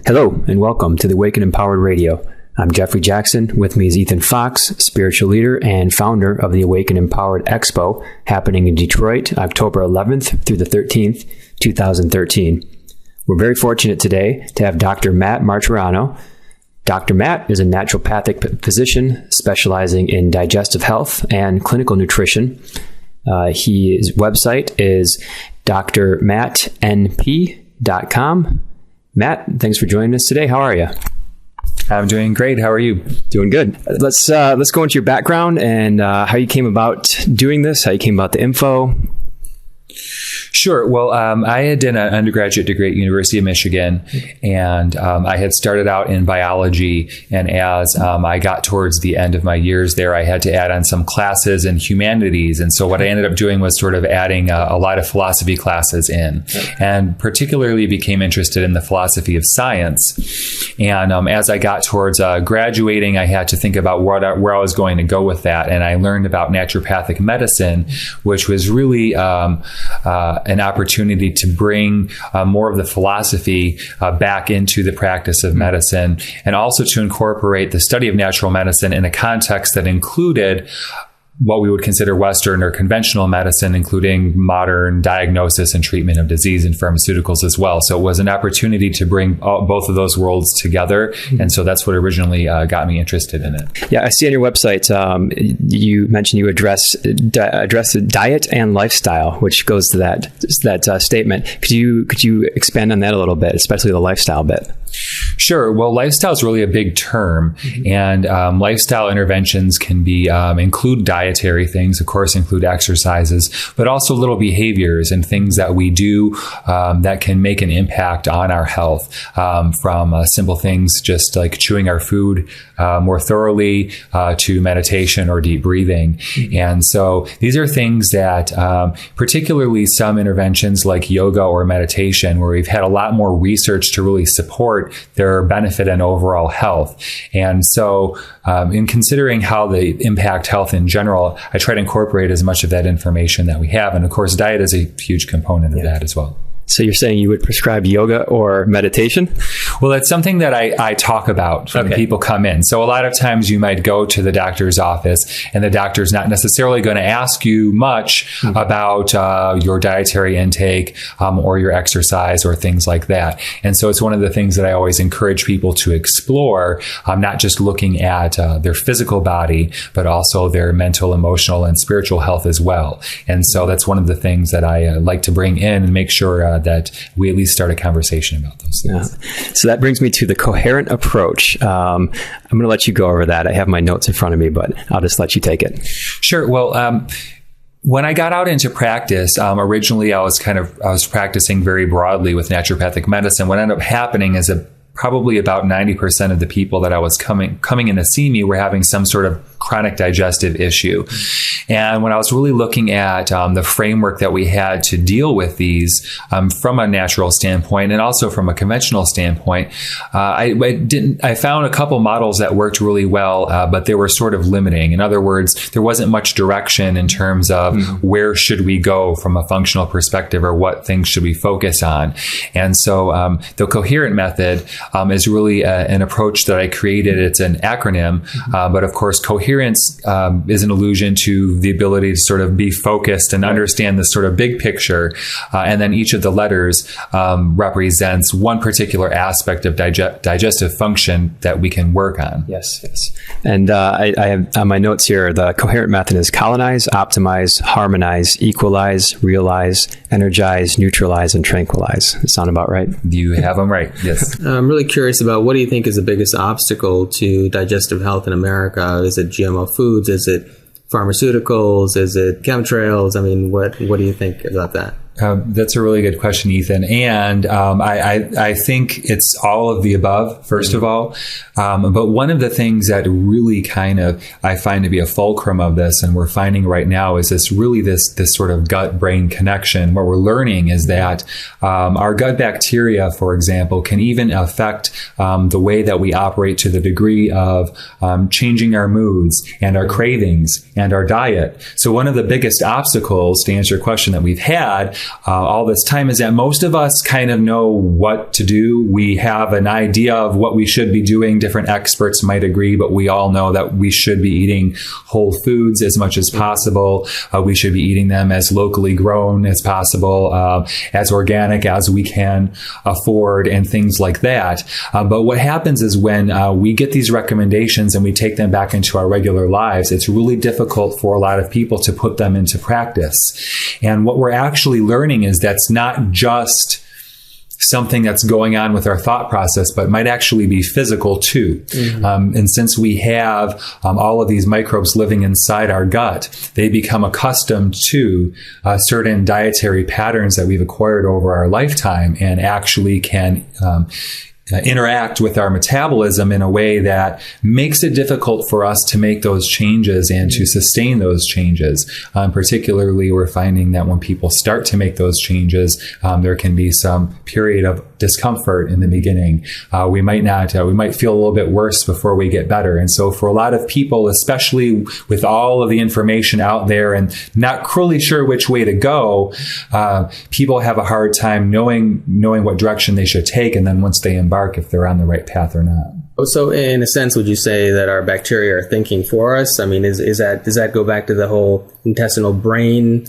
Hello, and welcome to the Awake and Empowered Radio. I'm Jefferey Jaxen. With me is Ethann Fox, spiritual leader and founder of the Awake and Empowered Expo, happening in Detroit, October 11th through the 13th, 2013. We're very fortunate today to have Dr. Matt Marturano. Dr. Matt is a naturopathic physician specializing in digestive health and clinical nutrition. His website is drmattnp.com. Matt, thanks for joining us today. How are you? I'm doing great. How are you? Doing good. Let's go into your background and how you came about doing this, how you came about the info. Sure. Well, I had done an undergraduate degree at University of Michigan, and I had started out in biology. And as I got towards the end of my years there, I had to add on some classes in humanities. And so what I ended up doing was sort of adding a lot of philosophy classes in, and particularly became interested in the philosophy of science. And as I got towards graduating, I had to think about where I was going to go with that. And I learned about naturopathic medicine, which was really an opportunity to bring more of the philosophy back into the practice of medicine, and also to incorporate the study of natural medicine in a context that included what we would consider Western or conventional medicine, including modern diagnosis and treatment of disease and pharmaceuticals as well. So it was an opportunity to bring both of those worlds together. And so that's what originally got me interested in it. Yeah, I see on your website, you mentioned you address diet and lifestyle, which goes to that statement. Could you expand on that a little bit, especially the lifestyle bit? Sure. Well, lifestyle is really a big term, and lifestyle interventions can be include dietary things, of course, include exercises, but also little behaviors and things that we do that can make an impact on our health, from simple things just like chewing our food more thoroughly to meditation or deep breathing. And so these are things that particularly some interventions like yoga or meditation, where we've had a lot more research to really support their benefit and overall health. And so in considering how they impact health in general, I try to incorporate as much of that information that we have. And of course, diet is a huge component of that as well. So you're saying you would prescribe yoga or meditation? Well, it's something that I talk about when people come in. So a lot of times you might go to the doctor's office, and the doctor's not necessarily going to ask you much about your dietary intake or your exercise or things like that. And so it's one of the things that I always encourage people to explore, not just looking at their physical body, but also their mental, emotional, and spiritual health as well. And so that's one of the things that I like to bring in and make sure that we at least start a conversation about those things. Yeah. So that brings me to the coherent approach. I'm going to let you go over that. I have my notes in front of me, but I'll just let you take it. Sure. Well, when I got out into practice, originally I was practicing very broadly with naturopathic medicine. What ended up happening is probably about 90% of the people that I was coming in to see me were having some sort of chronic digestive issue. And when I was really looking at the framework that we had to deal with these from a natural standpoint and also from a conventional standpoint, I found a couple models that worked really well, but they were sort of limiting. In other words, there wasn't much direction in terms of where should we go from a functional perspective, or what things should we focus on. And so the Coherent Method is really an approach that I created. It's an acronym, but of course, coherence is an allusion to the ability to sort of be focused and understand this sort of big picture. And then each of the letters represents one particular aspect of digestive function that we can work on. Yes. And I have on my notes here, the Coherent Method is colonize, optimize, harmonize, equalize, realize, energize, neutralize, and tranquilize. Does that sound about right? You have them right. Yes. I'm really curious about, what do you think is the biggest obstacle to digestive health in America? Is it GMO foods? Is it pharmaceuticals? Is it chemtrails? I mean, what do you think about that? That's a really good question, Ethan. And I think it's all of the above, first of all. But one of the things that really kind of I find to be a fulcrum of this, and we're finding right now, is this sort of gut-brain connection. What we're learning is that our gut bacteria, for example, can even affect the way that we operate, to the degree of changing our moods and our cravings and our diet. So one of the biggest obstacles, to answer your question, that we've had all this time is that most of us kind of know what to do. We have an idea of what we should be doing. Different experts might agree, but we all know that we should be eating whole foods as much as possible. We should be eating them as locally grown as possible, as organic as we can afford, and things like that. But what happens is when we get these recommendations and we take them back into our regular lives, it's really difficult for a lot of people to put them into practice. And what we're actually learning is that's not just something that's going on with our thought process, but might actually be physical too. And since we have all of these microbes living inside our gut, they become accustomed to certain dietary patterns that we've acquired over our lifetime, and actually can interact with our metabolism in a way that makes it difficult for us to make those changes and to sustain those changes. Particularly, we're finding that when people start to make those changes, there can be some period of discomfort in the beginning. We might feel a little bit worse before we get better. And so for a lot of people, especially with all of the information out there and not really sure which way to go, people have a hard time knowing what direction they should take. And then once they embark, if they're on the right path or not. So in a sense, would you say that our bacteria are thinking for us? I mean, does that go back to the whole intestinal brain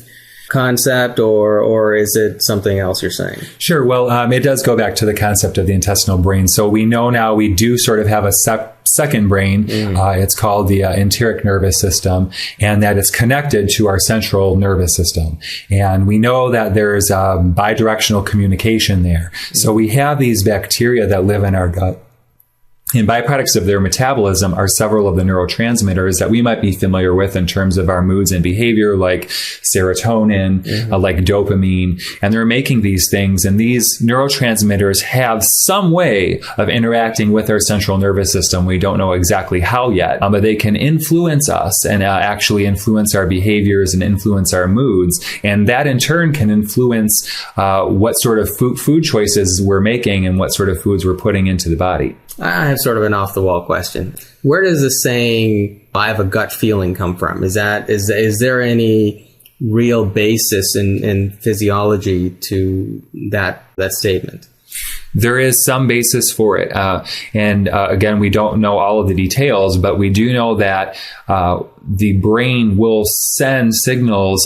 concept, or is it something else you're saying? Sure. Well, it does go back to the concept of the intestinal brain. So we know now we do sort of have a second brain. It's called the enteric nervous system, and that is connected to our central nervous system. And we know that there's bidirectional communication there. So we have these bacteria that live in our gut. And byproducts of their metabolism are several of the neurotransmitters that we might be familiar with in terms of our moods and behavior, like serotonin, like dopamine. And they're making these things. And these neurotransmitters have some way of interacting with our central nervous system. We don't know exactly how yet, but they can influence us and actually influence our behaviors and influence our moods. And that in turn can influence what sort of food choices we're making and what sort of foods we're putting into the body. I have sort of an off-the-wall question. Where does the saying, I have a gut feeling, come from? Is there any real basis in physiology to that statement? There is some basis for it. And again, we don't know all of the details, but we do know that the brain will send signals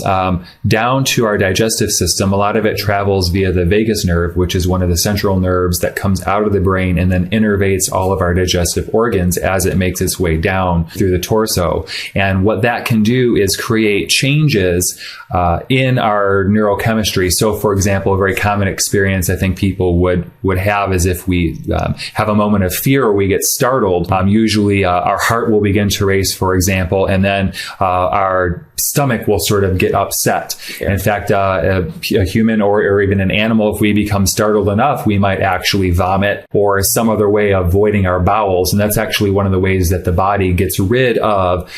down to our digestive system. A lot of it travels via the vagus nerve, which is one of the central nerves that comes out of the brain and then innervates all of our digestive organs as it makes its way down through the torso. And what that can do is create changes in our neurochemistry. So, for example, a very common experience I think people would have is if we have a moment of fear or we get startled. Usually our heart will begin to race, for example, and then our stomach will sort of get upset. In fact, a human or even an animal, if we become startled enough, we might actually vomit or some other way of voiding our bowels. And that's actually one of the ways that the body gets rid of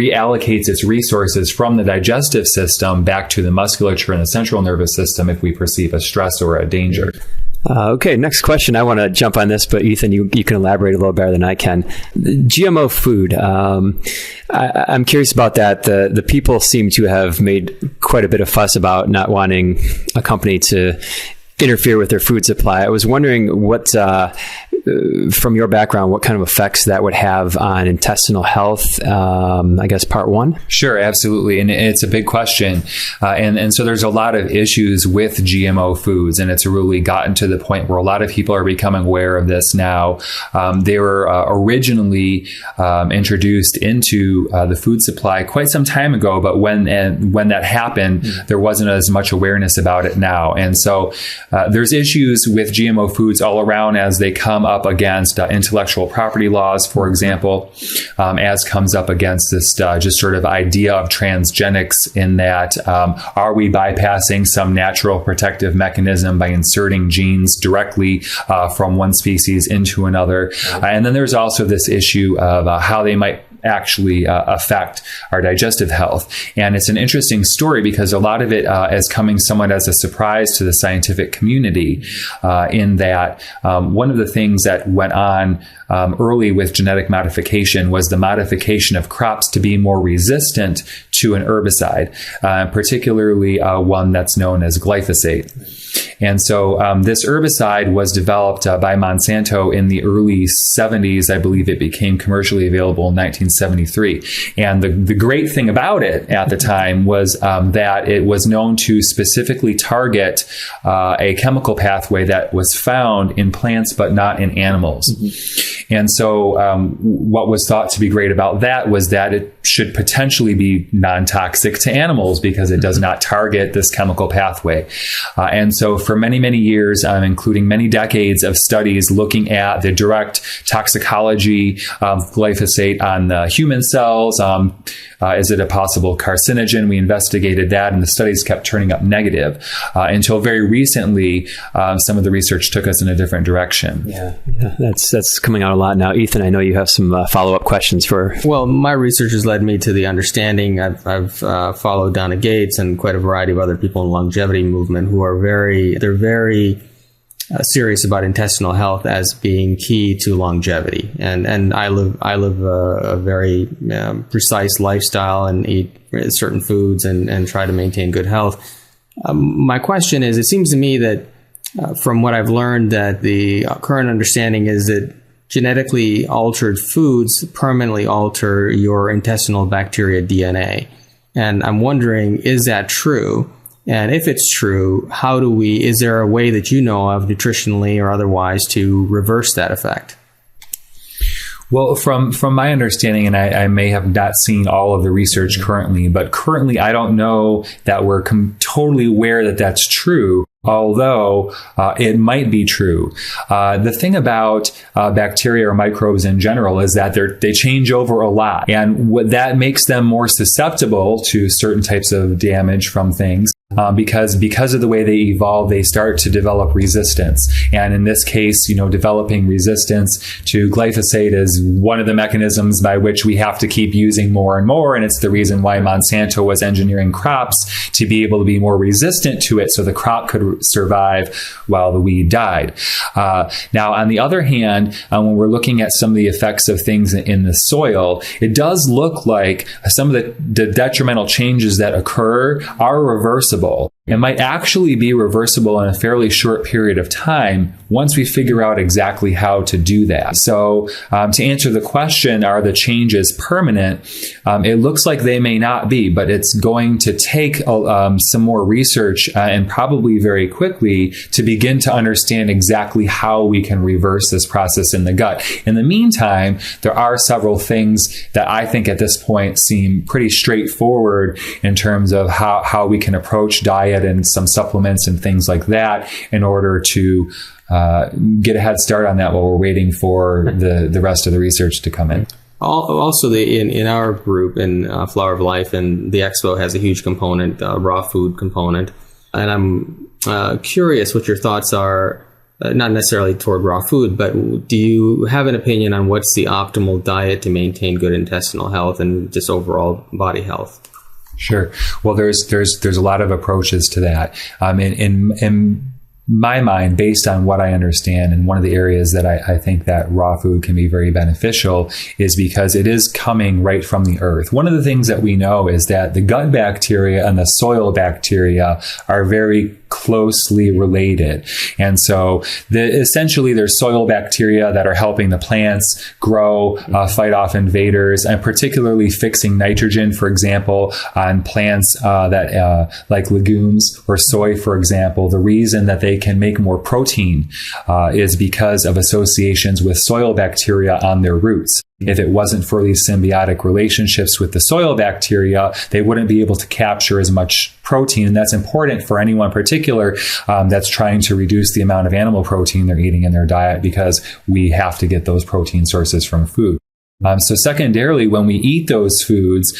reallocates its resources from the digestive system back to the musculature and the central nervous system if we perceive a stress or a danger. Okay, next question. I want to jump on this, but Ethan, you can elaborate a little better than I can. GMO food. I'm curious about that. The people seem to have made quite a bit of fuss about not wanting a company to interfere with their food supply. I was wondering what, from your background, what kind of effects that would have on intestinal health, I guess part one? Sure, absolutely. And it's a big question. And so there's a lot of issues with GMO foods, and it's really gotten to the point where a lot of people are becoming aware of this now. They were originally introduced into the food supply quite some time ago, but when that happened, there wasn't as much awareness about it now. And so there's issues with GMO foods all around as they come up against intellectual property laws, for example, as comes up against this just sort of idea of transgenics, in that are we bypassing some natural protective mechanism by inserting genes directly from one species into another? And then there's also this issue of how they might actually affect our digestive health. And it's an interesting story because a lot of it is coming somewhat as a surprise to the scientific community, in that one of the things that went on early with genetic modification was the modification of crops to be more resistant to an herbicide, particularly one that's known as glyphosate. And so this herbicide was developed by Monsanto in the early 70s. I believe it became commercially available in 1973. And the great thing about it at the time was that it was known to specifically target a chemical pathway that was found in plants but not in animals. Mm-hmm. And so what was thought to be great about that was that it should potentially be non-toxic to animals because it does not target this chemical pathway. And so for many, many years, including many decades of studies looking at the direct toxicology of glyphosate on the human cells, is it a possible carcinogen? We investigated that, and the studies kept turning up negative until very recently, some of the research took us in a different direction. Yeah, that's coming out a lot now. Ethan, I know you have some follow-up questions for... Well, my research has led me to the understanding. I've followed Donna Gates and quite a variety of other people in the longevity movement who are very serious about intestinal health as being key to longevity. And I live a very precise lifestyle and eat certain foods and try to maintain good health. My question is, it seems to me that from what I've learned, that the current understanding is that genetically altered foods permanently alter your intestinal bacteria DNA. And I'm wondering, is that true? And if it's true, is there a way that you know of, nutritionally or otherwise, to reverse that effect? Well, from my understanding, and I may have not seen all of the research currently, but currently I don't know that we're totally aware that that's true, although it might be true. The thing about bacteria or microbes in general is that they change over a lot, and that makes them more susceptible to certain types of damage from things. Because of the way they evolve, they start to develop resistance. And in this case, developing resistance to glyphosate is one of the mechanisms by which we have to keep using more and more. And it's the reason why Monsanto was engineering crops to be able to be more resistant to it so the crop could survive while the weed died. Now, on the other hand, when we're looking at some of the effects of things in the soil, it does look like some of the detrimental changes that occur are reversible. It might actually be reversible in a fairly short period of time once we figure out exactly how to do that. So to answer the question, are the changes permanent? It looks like they may not be, but it's going to take some more research and probably very quickly to begin to understand exactly how we can reverse this process in the gut. In the meantime, there are several things that I think at this point seem pretty straightforward in terms of how we can approach diet and some supplements and things like that in order to get a head start on that while we're waiting for the rest of the research to come in. Also, in our group, in Flower of Life, and the Expo has a huge component, raw food component. And I'm curious what your thoughts are, not necessarily toward raw food, but do you have an opinion on what's the optimal diet to maintain good intestinal health and just overall body health? Sure. Well, there's a lot of approaches to that. In my mind, based on what I understand, and one of the areas that I think that raw food can be very beneficial is because it is coming right from the earth. One of the things that we know is that the gut bacteria and the soil bacteria are very closely related. And so essentially there's soil bacteria that are helping the plants grow, fight off invaders, and particularly fixing nitrogen, for example, on plants that like legumes or soy, for example. The reason that they can make more protein is because of associations with soil bacteria on their roots. If it wasn't for these symbiotic relationships with the soil bacteria, they wouldn't be able to capture as much protein. And that's important for anyone in particular that's trying to reduce the amount of animal protein they're eating in their diet, because we have to get those protein sources from food. So secondarily, when we eat those foods,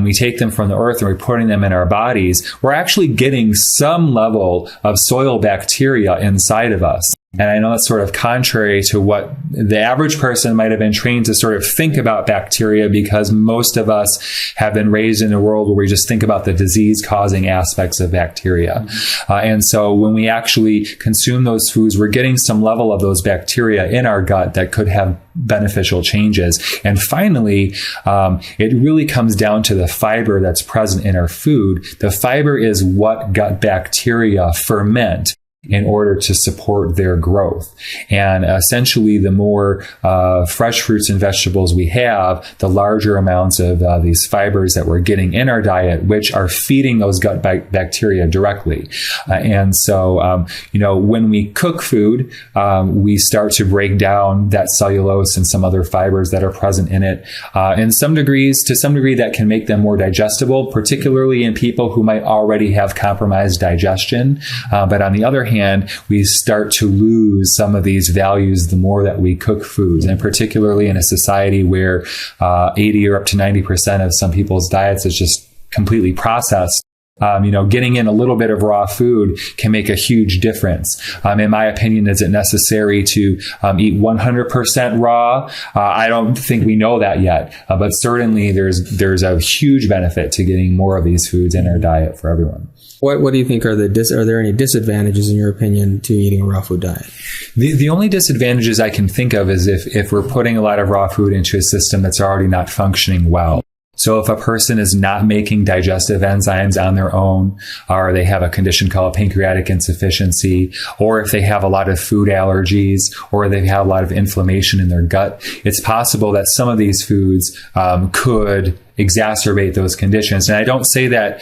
we take them from the earth and we're putting them in our bodies, we're actually getting some level of soil bacteria inside of us. And I know that's sort of contrary to what the average person might have been trained to sort of think about bacteria, because most of us have been raised in a world where we just think about the disease-causing aspects of bacteria. And so when we actually consume those foods, we're getting some level of those bacteria in our gut that could have beneficial changes. And finally, it really comes down to the fiber that's present in our food. The fiber is what gut bacteria ferment in order to support their growth. And essentially, the more fresh fruits and vegetables we have, the larger amounts of these fibers that we're getting in our diet, which are feeding those gut bacteria directly. And so, when we cook food, we start to break down that cellulose and some other fibers that are present in it. To some degree, that can make them more digestible, particularly in people who might already have compromised digestion. But on the other hand, we start to lose some of these values the more that we cook foods, and particularly in a society where 80 or up to 90% of some people's diets is just completely processed. Getting in a little bit of raw food can make a huge difference. In my opinion, is it necessary to eat 100% raw? I don't think we know that yet, but certainly there's a huge benefit to getting more of these foods in our diet for everyone. What do you think are there any disadvantages in your opinion to eating a raw food diet? The only disadvantages I can think of is if we're putting a lot of raw food into a system that's already not functioning well. So if a person is not making digestive enzymes on their own, or they have a condition called pancreatic insufficiency, or if they have a lot of food allergies, or they have a lot of inflammation in their gut, it's possible that some of these foods could exacerbate those conditions. And I don't say that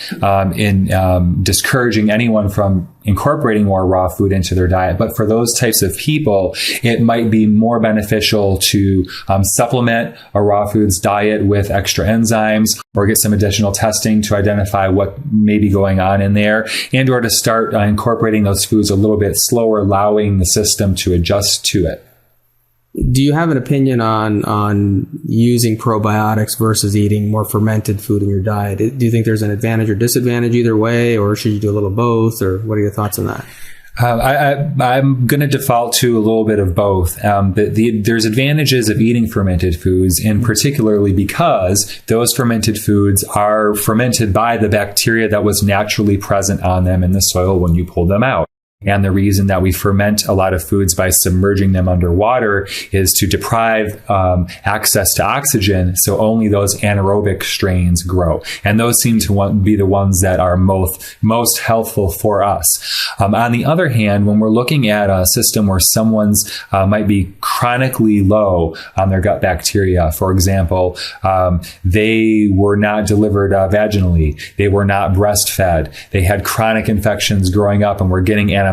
in discouraging anyone from incorporating more raw food into their diet, but for those types of people, it might be more beneficial to supplement a raw foods diet with extra enzymes, or get some additional testing to identify what may be going on in there, and or to start incorporating those foods a little bit slower, allowing the system to adjust to it. Do you have an opinion on using probiotics versus eating more fermented food in your diet? Do you think there's an advantage or disadvantage either way, or should you do a little both, or what are your thoughts on that? I'm going to default to a little bit of both. There's advantages of eating fermented foods, and particularly because those fermented foods are fermented by the bacteria that was naturally present on them in the soil when you pulled them out. And the reason that we ferment a lot of foods by submerging them underwater is to deprive access to oxygen, so only those anaerobic strains grow. And those seem to be the ones that are most healthful for us. On the other hand, when we're looking at a system where someone's might be chronically low on their gut bacteria, for example, they were not delivered vaginally, they were not breastfed, they had chronic infections growing up and were getting antibiotics.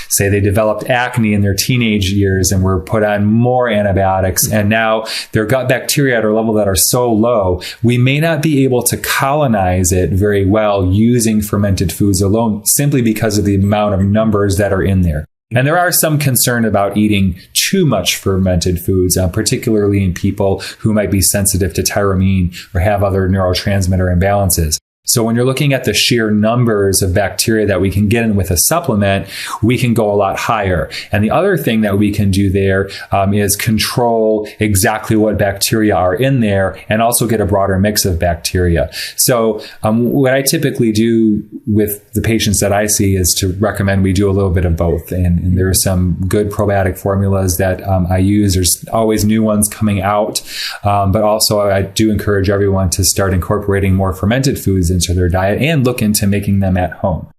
Say they developed acne in their teenage years and were put on more antibiotics, and now their gut bacteria at a level that are so low, we may not be able to colonize it very well using fermented foods alone, simply because of the amount of numbers that are in there. And there are some concern about eating too much fermented foods, particularly in people who might be sensitive to tyramine or have other neurotransmitter imbalances. So when you're looking at the sheer numbers of bacteria that we can get in with a supplement, we can go a lot higher. And the other thing that we can do there is control exactly what bacteria are in there, and also get a broader mix of bacteria. So what I typically do with the patients that I see is to recommend we do a little bit of both. And there are some good probiotic formulas that I use. There's always new ones coming out. But also I do encourage everyone to start incorporating more fermented foods into their diet and look into making them at home,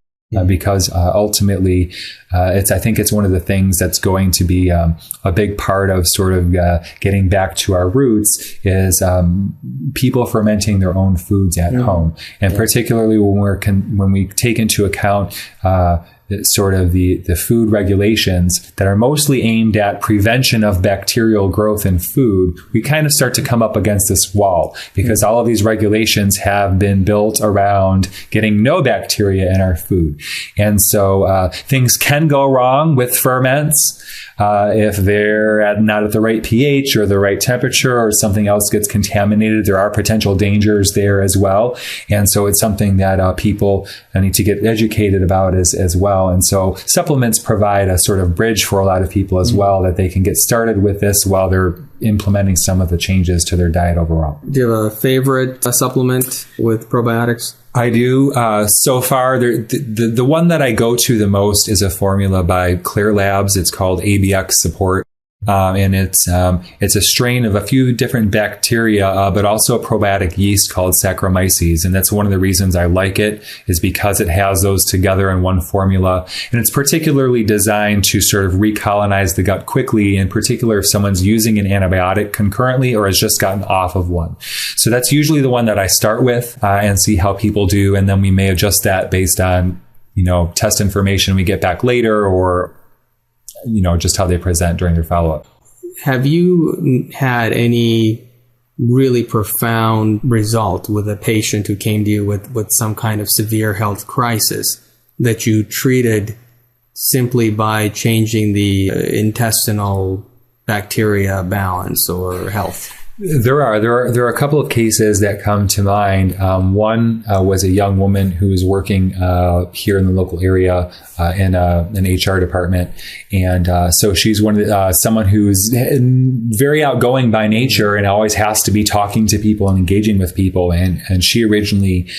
because ultimately I think it's one of the things that's going to be a big part of sort of getting back to our roots is people fermenting their own foods at home, and particularly when we take into account sort of the food regulations that are mostly aimed at prevention of bacterial growth in food, we kind of start to come up against this wall, because all of these regulations have been built around getting no bacteria in our food. And so things can go wrong with ferments if they're not at the right pH or the right temperature, or something else gets contaminated. There are potential dangers there as well. And so it's something that people need to get educated about as well. well. And so supplements provide a sort of bridge for a lot of people as well, that they can get started with this while they're implementing some of the changes to their diet overall. Do you have a favorite supplement with probiotics? I do. So far, the one that I go to the most is a formula by Clear Labs. It's called ABX Support. And it's a strain of a few different bacteria, but also a probiotic yeast called Saccharomyces. And that's one of the reasons I like it, is because it has those together in one formula. And it's particularly designed to sort of recolonize the gut quickly, in particular if someone's using an antibiotic concurrently or has just gotten off of one. So that's usually the one that I start with and see how people do. And then we may adjust that based on, test information we get back later, or just how they present during their follow-up. Have you had any really profound result with a patient who came to you with some kind of severe health crisis that you treated simply by changing the intestinal bacteria balance or health? There are a couple of cases that come to mind. One was a young woman who was working here in the local area in an HR department, and so she's someone who's very outgoing by nature and always has to be talking to people and engaging with people. And she originally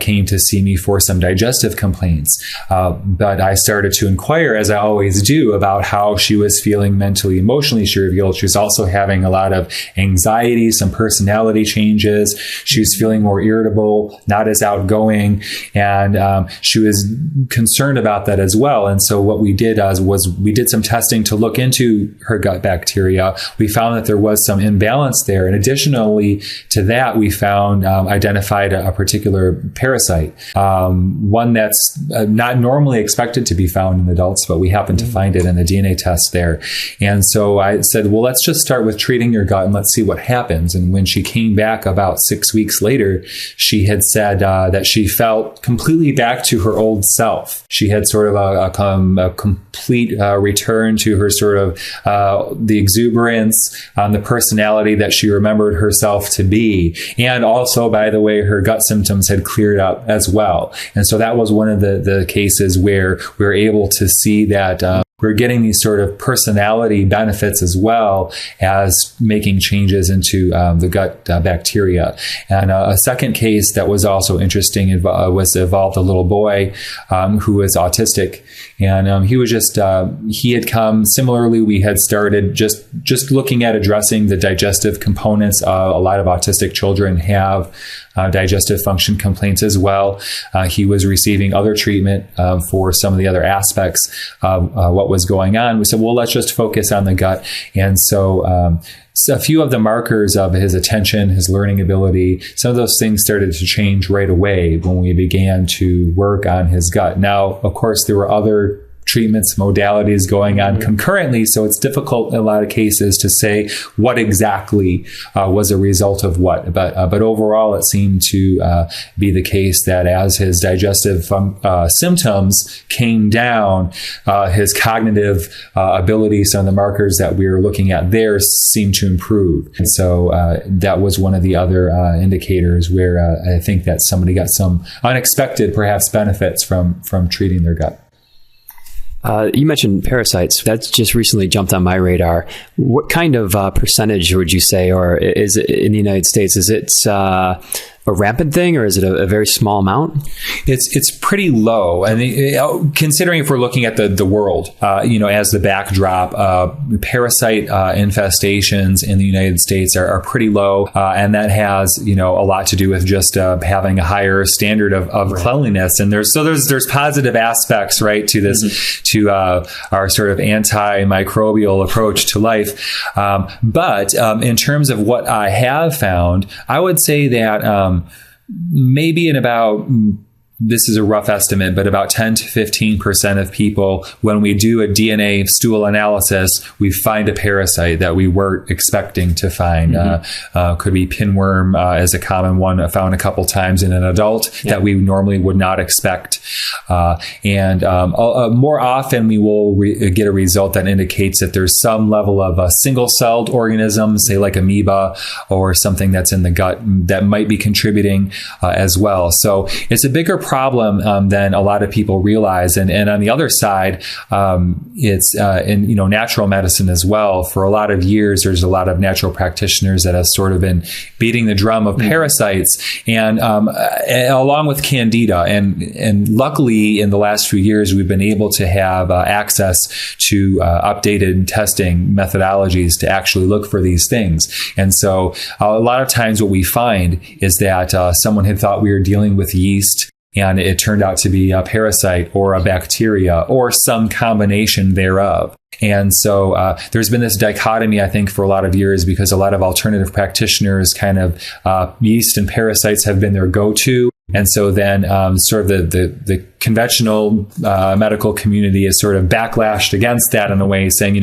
came to see me for some digestive complaints, but I started to inquire, as I always do, about how she was feeling mentally, emotionally. She revealed she was also having a lot of anxiety, some personality changes. She was feeling more irritable, not as outgoing, and she was concerned about that as well. And so what we did was we did some testing to look into her gut bacteria. We found that there was some imbalance there. And additionally to that, we identified a particular parasite, one that's not normally expected to be found in adults, but we happened to find it in a DNA test there. And so I said, well, let's just start with treating your gut and let's see what happens. And when she came back about 6 weeks later, she had said that she felt completely back to her old self. She had sort of a complete return to her sort of the exuberance, the personality that she remembered herself to be. And also, by the way, her gut symptoms had cleared up as well. And so that was one of the cases where we were able to see that we're getting these sort of personality benefits as well as making changes into the gut bacteria. And a second case that was also interesting involved a little boy who was autistic. And he had come similarly. We had started just looking at addressing the digestive components. A lot of autistic children have digestive function complaints as well. He was receiving other treatment for some of the other aspects of what was going on. We said, well, let's just focus on the gut. And so a few of the markers of his attention, his learning ability, some of those things started to change right away when we began to work on his gut. Now, of course, there were other treatments, modalities going on concurrently, so it's difficult in a lot of cases to say what exactly was a result of what. But overall, it seemed to be the case that as his digestive symptoms came down, his cognitive ability, some of the markers that we were looking at there seemed to improve. And so that was one of the other indicators where I think that somebody got some unexpected, perhaps, benefits from treating their gut. You mentioned parasites. That's just recently jumped on my radar. What kind of percentage would you say, or is it in the United States? Is it a rampant thing, or is it a very small amount? It's pretty low. And considering if we're looking at the world, as the backdrop, parasite infestations in the United States are pretty low. And that has, a lot to do with just having a higher standard of cleanliness. And there's positive aspects, right, to this, to our sort of antimicrobial approach to life. But in terms of what I have found, I would say that maybe in about, this is a rough estimate, but about 10 to 15% of people, when we do a DNA stool analysis, we find a parasite that we weren't expecting to find. Could be pinworm as a common one, found a couple times in an adult that we normally would not expect. And more often we will get a result that indicates that there's some level of a single-celled organism, say like amoeba or something that's in the gut that might be contributing as well. So it's a bigger problem than a lot of people realize. And on the other side, it's in natural medicine as well. For a lot of years, there's a lot of natural practitioners that have sort of been beating the drum of parasites, and along with Candida. And luckily, in the last few years, we've been able to have access to updated testing methodologies to actually look for these things. And so a lot of times what we find is that someone had thought we were dealing with yeast, and it turned out to be a parasite or a bacteria or some combination thereof. And so there's been this dichotomy, I think, for a lot of years, because a lot of alternative practitioners kind of yeast and parasites have been their go-to. And so then sort of the conventional medical community is sort of backlashed against that in a way, saying,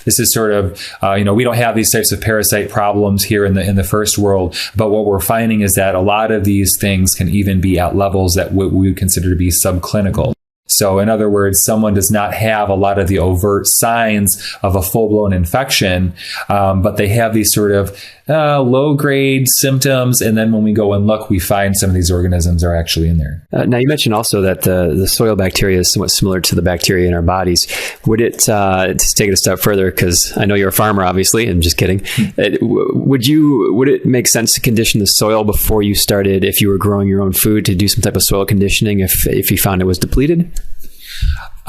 this is sort of, we don't have these types of parasite problems here in the first world. But what we're finding is that a lot of these things can even be at levels that we would consider to be subclinical. So in other words, someone does not have a lot of the overt signs of a full-blown infection, but they have these sort of low-grade symptoms. And then when we go and look, we find some of these organisms are actually in there. Now, you mentioned also that the soil bacteria is somewhat similar to the bacteria in our bodies. Would it, to take it a step further, because I know you're a farmer, obviously, I'm just kidding. Would it make sense to condition the soil before you started, if you were growing your own food, to do some type of soil conditioning if you found it was depleted?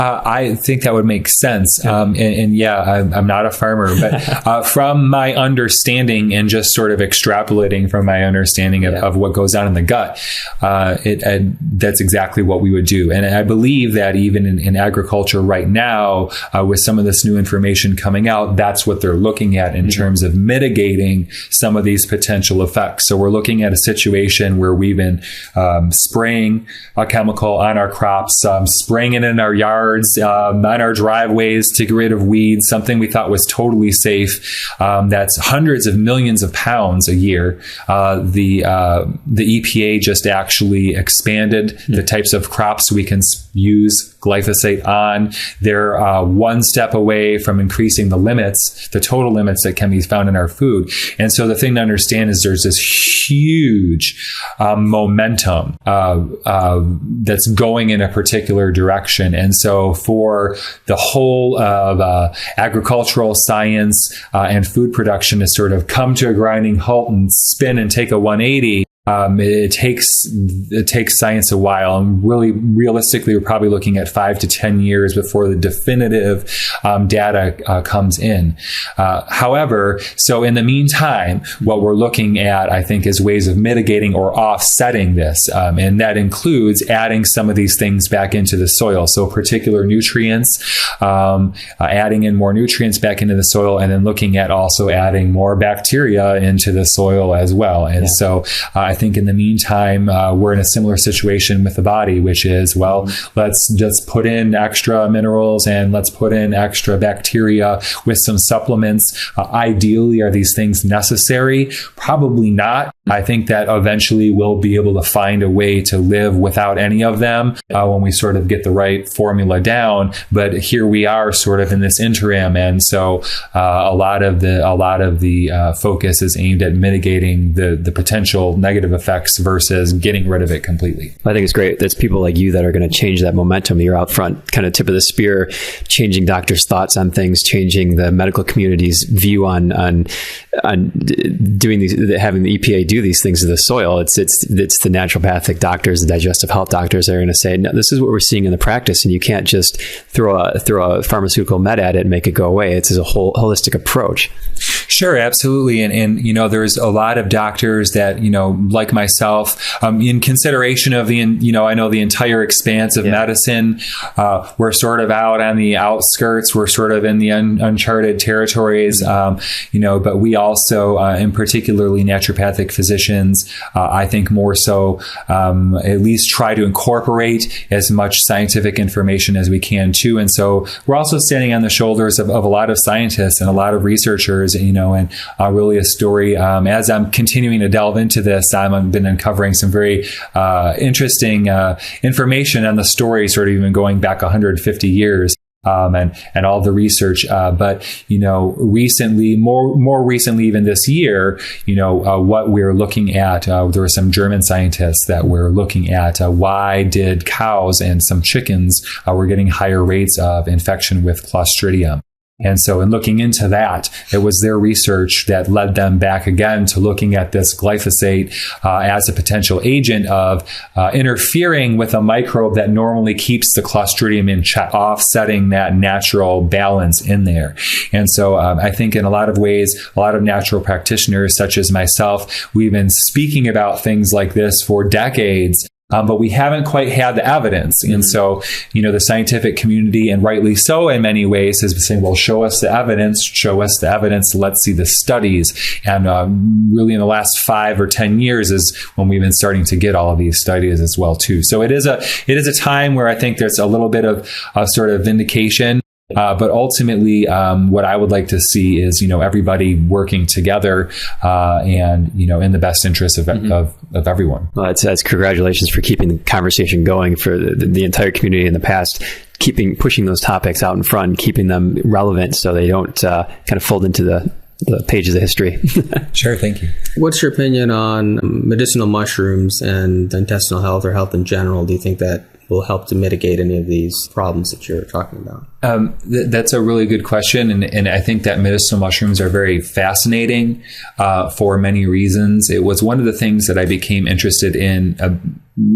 I think that would make sense. And yeah, I'm not a farmer, but from my understanding and just sort of extrapolating from my understanding of what goes on in the gut, that's exactly what we would do. And I believe that even in agriculture right now, with some of this new information coming out, that's what they're looking at in terms of mitigating some of these potential effects. So we're looking at a situation where we've been spraying a chemical on our crops, spraying it in our yards, on our driveways to get rid of weeds, something we thought was totally safe. That's hundreds of millions of pounds a year. The EPA just actually expanded the types of crops we can use glyphosate on. They're one step away from increasing the total limits that can be found in our food. And so the thing to understand is there's this huge momentum that's going in a particular direction. And so for the whole of agricultural science and food production to sort of come to a grinding halt and spin and take a 180, it takes science a while, and really realistically, we're probably looking at 5 to 10 years before the definitive data comes in. However, so in the meantime, what we're looking at, I think, is ways of mitigating or offsetting this, and that includes adding some of these things back into the soil. So particular nutrients, adding in more nutrients back into the soil, and then looking at also adding more bacteria into the soil as well. And so I think in the meantime, we're in a similar situation with the body, which is, let's just put in extra minerals and let's put in extra bacteria with some supplements. Ideally, are these things necessary? Probably not. I think that eventually we'll be able to find a way to live without any of them when we sort of get the right formula down. But here we are sort of in this interim. And so a lot of the focus is aimed at mitigating the potential negative effects versus getting rid of it completely. I think it's great. There's people like you that are going to change that momentum. You're out front, kind of tip of the spear, changing doctors' thoughts on things, changing the medical community's view on doing these, having the EPA do these things to the soil. It's the naturopathic doctors, the digestive health doctors that are going to say, no, this is what we're seeing in the practice, and you can't just throw a pharmaceutical med at it and make it go away. It's a whole holistic approach. Sure, absolutely. And there's a lot of doctors that, like myself, in consideration of I know the entire expanse of medicine, we're sort of out on the outskirts. We're sort of in the uncharted territories, but we also, in particularly naturopathic physicians, I think more so, at least try to incorporate as much scientific information as we can too. And so we're also standing on the shoulders of a lot of scientists and a lot of researchers, and really a story. As I'm continuing to delve into this, I've been uncovering some very interesting information on the story, sort of even going back 150 years. and all the research. But, recently, more recently, even this year, what we're looking at, there were some German scientists that were looking at why did cows and some chickens were getting higher rates of infection with Clostridium. And so in looking into that, it was their research that led them back again to looking at this glyphosate as a potential agent of interfering with a microbe that normally keeps the Clostridium in check, offsetting that natural balance in there. And so I think in a lot of ways, a lot of natural practitioners, such as myself, we've been speaking about things like this for decades. But we haven't quite had the evidence. And so, the scientific community, and rightly so in many ways, has been saying, well, show us the evidence, let's see the studies. And really in the last 5 or 10 years is when we've been starting to get all of these studies as well, too. So it is a time where I think there's a little bit of sort of vindication. But ultimately, what I would like to see is, everybody working together, and, in the best interest of everyone. Well, it's congratulations for keeping the conversation going for the entire community in the past, pushing those topics out in front, keeping them relevant so they don't kind of fold into the pages of history. Sure. Thank you. What's your opinion on medicinal mushrooms and intestinal health or health in general? Do you think that will help to mitigate any of these problems that you're talking about? That's a really good question. And I think that medicinal mushrooms are very fascinating for many reasons. It was one of the things that I became interested in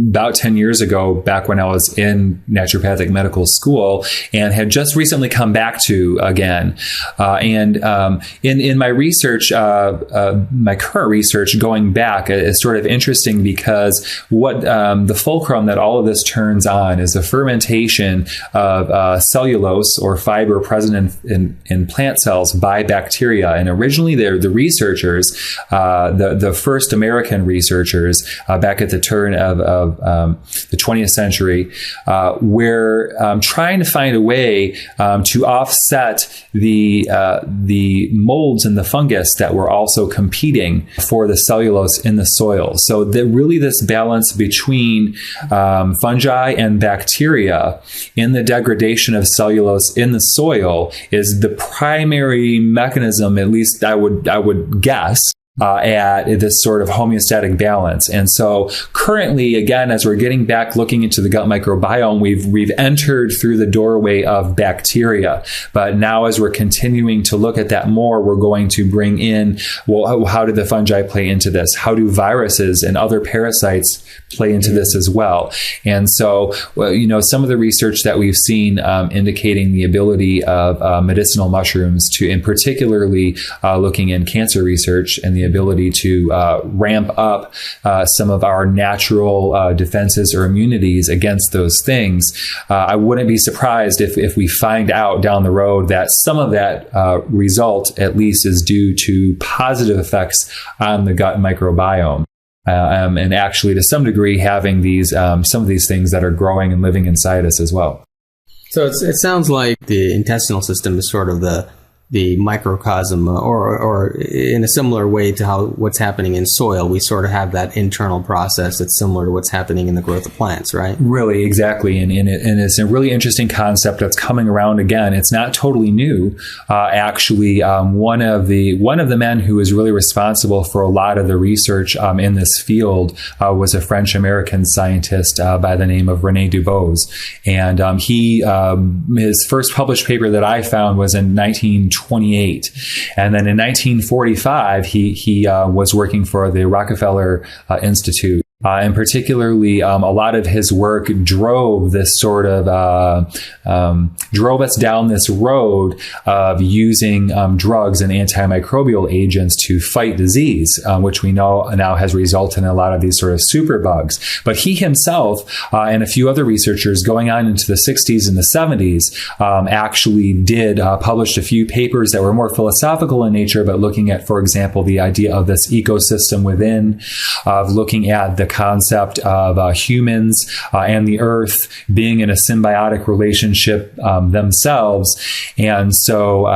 about 10 years ago, back when I was in naturopathic medical school, and had just recently come back to again. In my research, my current research going back is sort of interesting because what the fulcrum that all of this turns on is the fermentation of cellulose or fiber present in plant cells by bacteria. And originally, the researchers, the first American researchers back at the turn of the 20th century, were trying to find a way to offset the molds and the fungus that were also competing for the cellulose in the soil. So really this balance between fungi and bacteria in the degradation of cellulose in the soil is the primary mechanism, at least I would guess, at this sort of homeostatic balance. And so currently, again, as we're getting back looking into the gut microbiome, we've entered through the doorway of bacteria. But now as we're continuing to look at that more, we're going to bring in, well, how do the fungi play into this? How do viruses and other parasites play into this as well? And so, some of the research that we've seen indicating the ability of medicinal mushrooms to, in particularly looking in cancer research, and the ability to ramp up some of our natural defenses or immunities against those things. I wouldn't be surprised if we find out down the road that some of that result, at least, is due to positive effects on the gut microbiome. And actually, to some degree, having some of these things that are growing and living inside us as well. So it sounds like the intestinal system is sort of the microcosm, or in a similar way to what's happening in soil. We sort of have that internal process that's similar to what's happening in the growth of plants, right? Really, exactly. And it's a really interesting concept that's coming around again. It's not totally new. Actually, one of the men who was really responsible for a lot of the research in this field was a French-American scientist by the name of René Dubos. And his first published paper that I found was in 1928. And then in 1945, he was working for the Rockefeller Institute. And particularly, a lot of his work drove this sort of, drove us down this road of using drugs and antimicrobial agents to fight disease, which we know now has resulted in a lot of these sort of superbugs. But he himself and a few other researchers going on into the 60s and the 70s actually published a few papers that were more philosophical in nature, but looking at, for example, the idea of this ecosystem within, of looking at the concept of humans and the earth being in a symbiotic relationship themselves. And so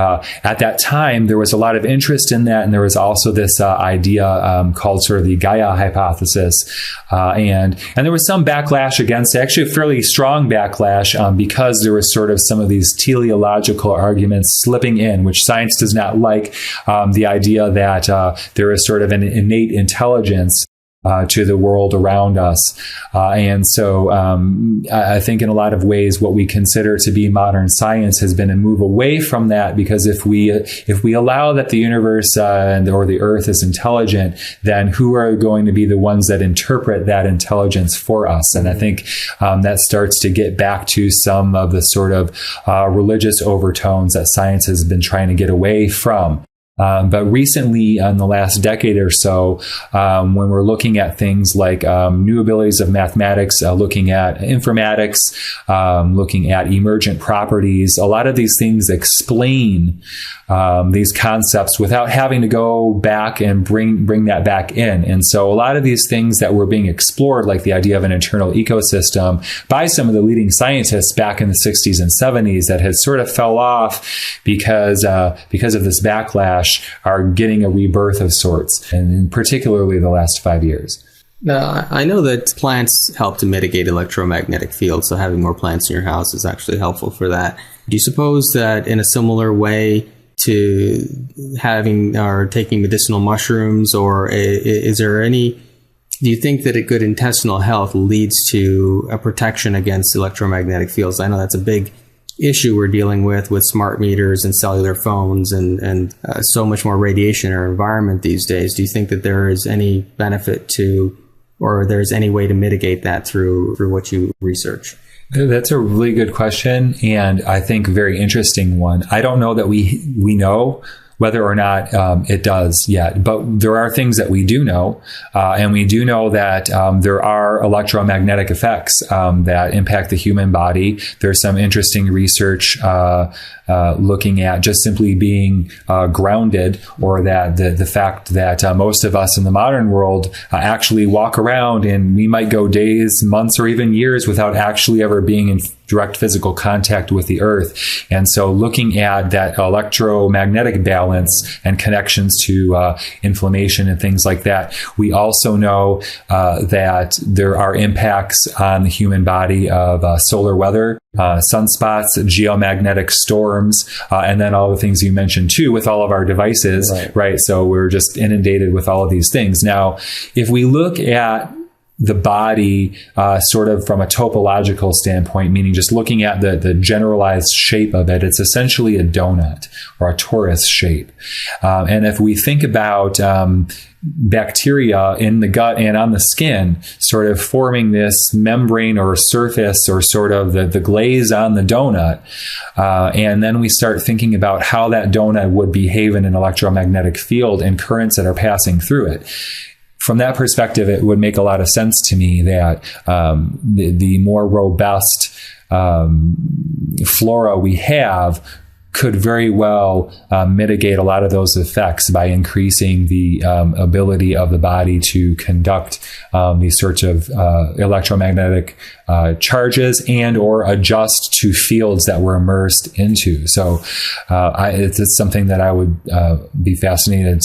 at that time, there was a lot of interest in that. And there was also this idea called sort of the Gaia hypothesis. And there was some backlash against it, actually a fairly strong backlash because there was sort of some of these teleological arguments slipping in, which science does not like, the idea that there is sort of an innate intelligence to the world around us. And so I think in a lot of ways, what we consider to be modern science has been a move away from that, because if we allow that the universe or the earth is intelligent, then who are going to be the ones that interpret that intelligence for us? And I think that starts to get back to some of the sort of religious overtones that science has been trying to get away from. But recently, in the last decade or so, when we're looking at things like new abilities of mathematics, looking at informatics, looking at emergent properties, a lot of these things explain these concepts without having to go back and bring that back in. And so a lot of these things that were being explored, like the idea of an internal ecosystem, by some of the leading scientists back in the 60s and 70s, that had sort of fell off because of this backlash, are getting a rebirth of sorts, and particularly the last 5 years. Now, I know that plants help to mitigate electromagnetic fields, so having more plants in your house is actually helpful for that. Do you suppose that in a similar way to having or taking medicinal mushrooms, or is there any, do you think that a good intestinal health leads to a protection against electromagnetic fields? I know that's a big issue we're dealing with smart meters and cellular phones and so much more radiation in our environment these days. Do you think that there is any benefit to, or there's any way to mitigate that through what you research? That's a really good question, and I think very interesting one. I don't know that we know whether or not it does yet, but there are things that we do know, and we do know that there are electromagnetic effects that impact the human body. There's some interesting research looking at just simply being grounded, or that the fact that most of us in the modern world actually walk around, and we might go days, months, or even years without actually ever being in direct physical contact with the earth. And so looking at that electromagnetic balance and connections to inflammation and things like that, we also know that there are impacts on the human body of solar weather, sunspots, geomagnetic storms, and then all the things you mentioned too with all of our devices, right? So we're just inundated with all of these things. Now, if we look at the body sort of from a topological standpoint, meaning just looking at the generalized shape of it, it's essentially a donut or a torus shape. And if we think about bacteria in the gut and on the skin sort of forming this membrane or surface, or sort of the glaze on the donut, and then we start thinking about how that donut would behave in an electromagnetic field and currents that are passing through it. From that perspective, it would make a lot of sense to me that the more robust flora we have could very well mitigate a lot of those effects by increasing the ability of the body to conduct these sorts of electromagnetic charges and or adjust to fields that we're immersed into. So it's something that I would be fascinated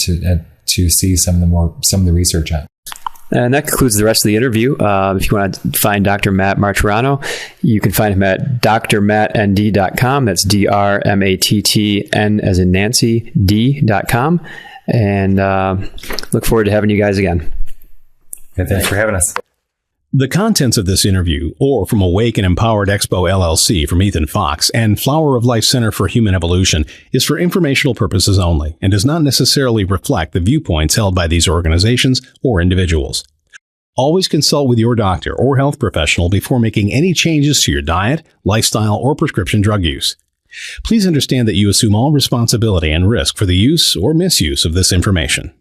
to see some of the research on. And that concludes the rest of the interview. If you want to find Dr. Matt Marturano, you can find him at drmattnd.com. That's drmattn as in Nancy, d.com. And look forward to having you guys again. Yeah, thanks for having us. The contents of this interview, or from Awake and Empowered Expo LLC from Ethan Fox and Flower of Life Center for Human Evolution, is for informational purposes only and does not necessarily reflect the viewpoints held by these organizations or individuals. Always consult with your doctor or health professional before making any changes to your diet, lifestyle, or prescription drug use. Please understand that you assume all responsibility and risk for the use or misuse of this information.